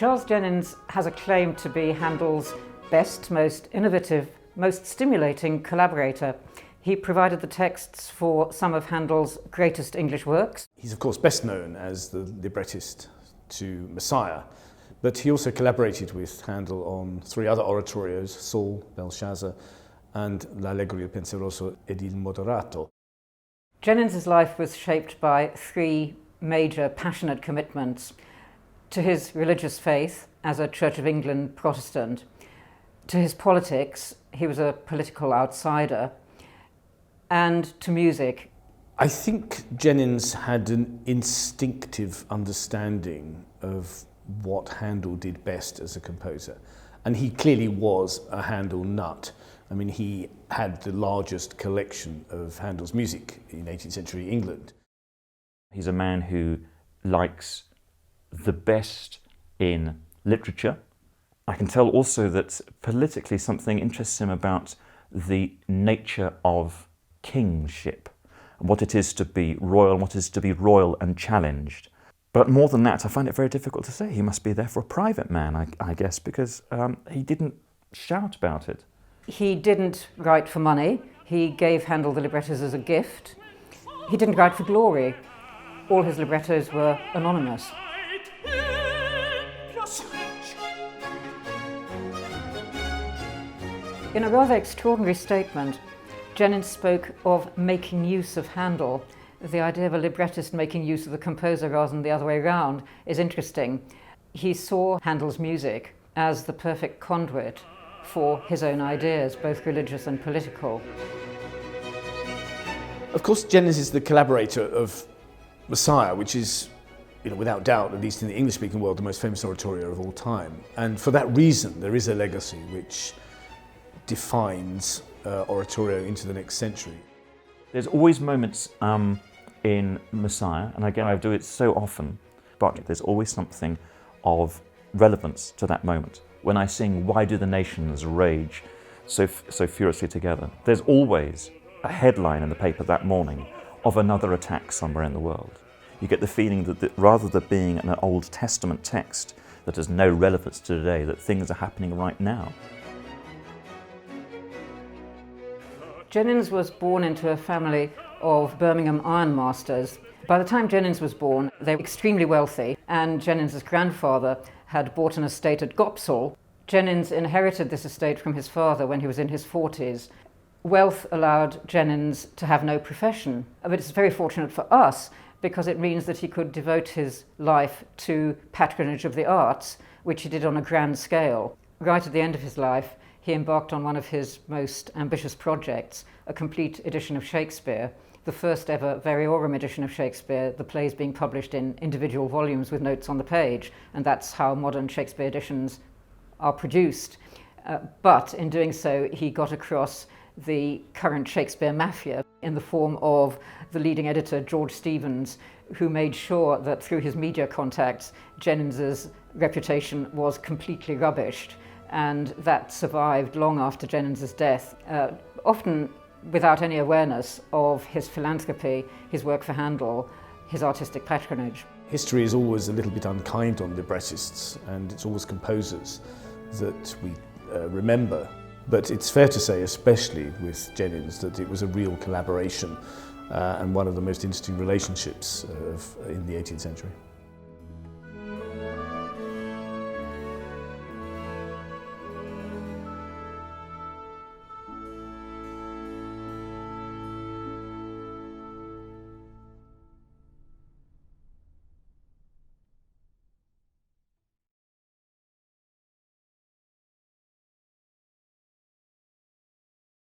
Charles Jennens has a claim to be Handel's best, most innovative, most stimulating collaborator. He provided the texts for some of Handel's greatest English works. He's of course best known as the librettist to Messiah, but he also collaborated with Handel on 3 other oratorios, Saul, Belshazzar and L'Allegro, Penseroso and Il Moderato. Jennens' life was shaped by 3 major passionate commitments: to his religious faith as a Church of England Protestant, to his politics, he was a political outsider, and to music. I think Jennens had an instinctive understanding of what Handel did best as a composer, and he clearly was a Handel nut. I mean, he had the largest collection of Handel's music in 18th century England. He's a man who likes the best in literature. I can tell also that politically something interests him about the nature of kingship, and what it is to be royal and what it is to be royal and challenged. But more than that, I find it very difficult to say. He must be there for a private man, I guess, because he didn't shout about it. He didn't write for money. He gave Handel the librettos as a gift. He didn't write for glory. All his librettos were anonymous. In a rather extraordinary statement, Jennens spoke of making use of Handel. The idea of a librettist making use of the composer rather than the other way around is interesting. He saw Handel's music as the perfect conduit for his own ideas, both religious and political. Of course, Jennens is the collaborator of Messiah, which is, without doubt, at least in the English-speaking world, the most famous oratorio of all time. And for that reason, there is a legacy which defines oratorio into the next century. There's always moments in Messiah, and again I do it so often, but there's always something of relevance to that moment. When I sing "Why do the nations rage so furiously together," there's always a headline in the paper that morning of another attack somewhere in the world. You get the feeling that rather than being an Old Testament text that has no relevance to today, that things are happening right now. Jennens was born into a family of Birmingham ironmasters. By the time Jennens was born, they were extremely wealthy, and Jennens' grandfather had bought an estate at Gopsall. Jennens inherited this estate from his father when he was in his 40s. Wealth allowed Jennens to have no profession, but it's very fortunate for us because it means that he could devote his life to patronage of the arts, which he did on a grand scale. Right at the end of his life, he embarked on one of his most ambitious projects, a complete edition of Shakespeare, the first ever variorum edition of Shakespeare, the plays being published in individual volumes with notes on the page, and that's how modern Shakespeare editions are produced. But in doing so, he got across the current Shakespeare mafia in the form of the leading editor, George Stevens, who made sure that through his media contacts, Jennens' reputation was completely rubbished. And that survived long after Jennens' death, often without any awareness of his philanthropy, his work for Handel, his artistic patronage. History is always a little bit unkind on librettists, and it's always composers that we remember. But it's fair to say, especially with Jennens, that it was a real collaboration and one of the most interesting relationships in the 18th century.